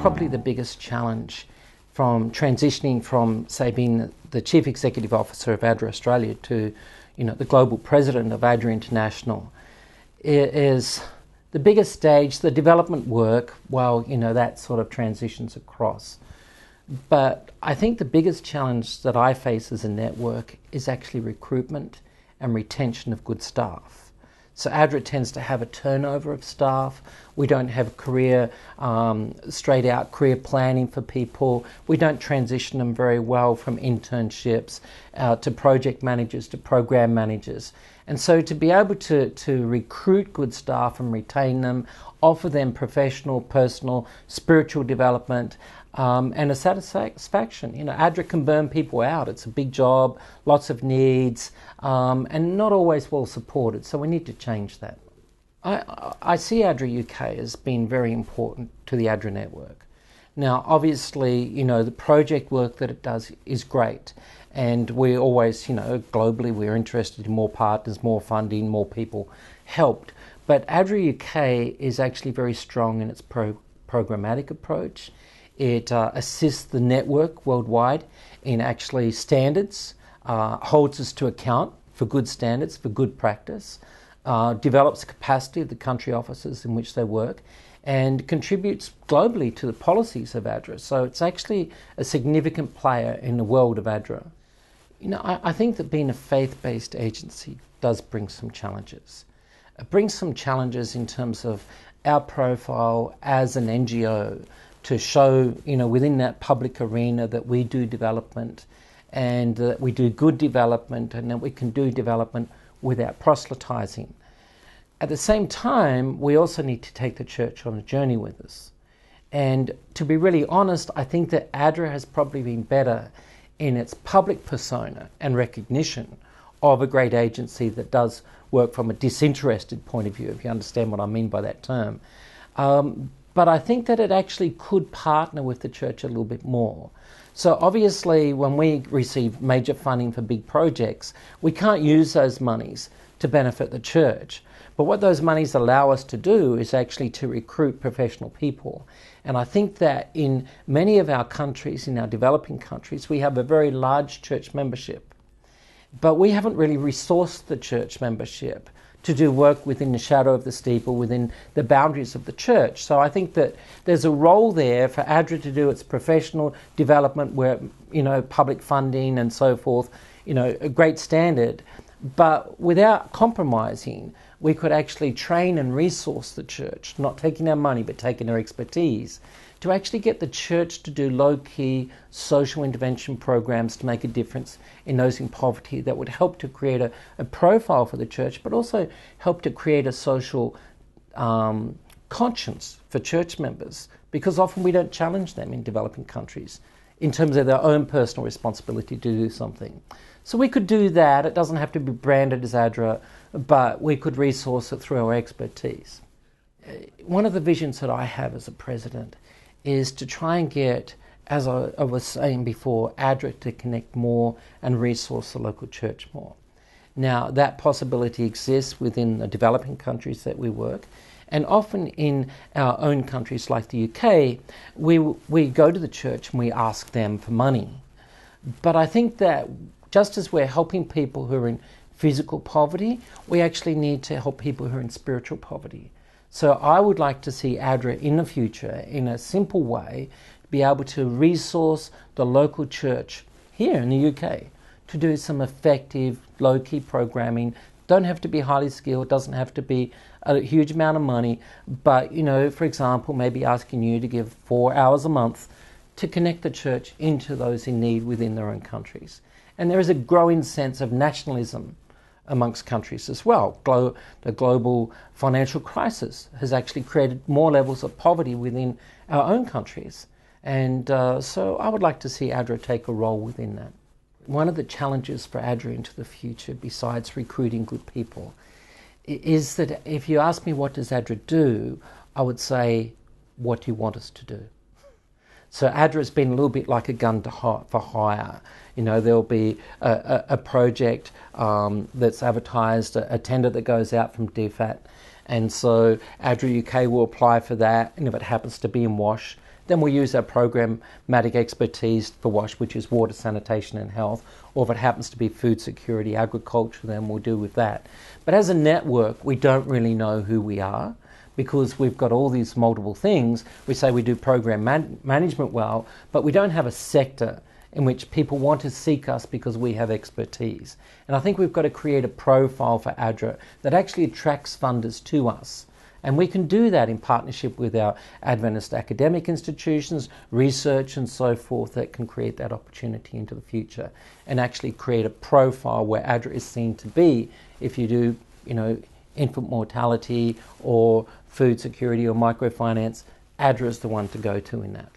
probably the biggest challenge from transitioning from, say, being the Chief Executive Officer of ADRA Australia to, the Global President of ADRA International, is the biggest stage, the development work, that sort of transitions across. But I think the biggest challenge that I face as a network is actually recruitment and retention of good staff. So ADRA tends to have a turnover of staff. We don't have straight out career planning for people. We don't transition them very well from internships to project managers to program managers. And so to be able to recruit good staff and retain them, offer them professional, personal, spiritual development, and a satisfaction. ADRA can burn people out. It's a big job, lots of needs, and not always well supported. So we need to change that. I see ADRA UK as being very important to the ADRA network. Now, obviously, the project work that it does is great. And we always, globally, we're interested in more partners, more funding, more people helped. But ADRA UK is actually very strong in its programmatic approach. It assists the network worldwide in actually standards, holds us to account for good standards, for good practice, develops the capacity of the country offices in which they work, and contributes globally to the policies of ADRA. So it's actually a significant player in the world of ADRA. I think that being a faith-based agency does bring some challenges. It brings some challenges in terms of our profile as an NGO, to show, within that public arena that we do development and that we do good development and that we can do development without proselytizing. At the same time, we also need to take the church on a journey with us. And to be really honest, I think that ADRA has probably been better in its public persona and recognition of a great agency that does work from a disinterested point of view, if you understand what I mean by that term. But I think that it actually could partner with the church a little bit more. So obviously, when we receive major funding for big projects, we can't use those monies to benefit the church. But what those monies allow us to do is actually to recruit professional people. And I think that in many of our countries, in our developing countries, we have a very large church membership. But we haven't really resourced the church membership to do work within the shadow of the steeple, within the boundaries of the church. So I think that there's a role there for ADRA to do its professional development where, public funding and so forth, a great standard. But without compromising, we could actually train and resource the church, not taking our money, but taking our expertise, to actually get the church to do low-key social intervention programs to make a difference in those in poverty that would help to create a profile for the church, but also help to create a social conscience for church members, because often we don't challenge them in developing countries in terms of their own personal responsibility to do something. So we could do that. It doesn't have to be branded as ADRA, but we could resource it through our expertise. One of the visions that I have as a president is to try and get, as I was saying before, ADRA to connect more and resource the local church more. Now, that possibility exists within the developing countries that we work, and often in our own countries like the UK, we go to the church and we ask them for money. But I think that just as we're helping people who are in physical poverty, we actually need to help people who are in spiritual poverty. So I would like to see ADRA in the future, in a simple way, be able to resource the local church here in the UK to do some effective, low-key programming. Don't have to be highly skilled, doesn't have to be a huge amount of money, but, for example, maybe asking you to give 4 hours a month to connect the church into those in need within their own countries. And there is a growing sense of nationalism amongst countries as well. The global financial crisis has actually created more levels of poverty within our own countries. And so I would like to see ADRA take a role within that. One of the challenges for ADRA into the future, besides recruiting good people, is that if you ask me what does ADRA do, I would say, what do you want us to do? So ADRA has been a little bit like a gun for hire. There'll be a project that's advertised, a tender that goes out from DFAT, and so ADRA UK will apply for that, and if it happens to be in WASH, then we'll use our programmatic expertise for WASH, which is water, sanitation and health, or if it happens to be food security, agriculture, then we'll deal with that. But as a network, we don't really know who we are because we've got all these multiple things. We say we do program management well, but we don't have a sector in which people want to seek us because we have expertise. And I think we've got to create a profile for ADRA that actually attracts funders to us. And we can do that in partnership with our Adventist academic institutions, research and so forth that can create that opportunity into the future and actually create a profile where ADRA is seen to be. If you do, infant mortality or food security or microfinance, ADRA is the one to go to in that.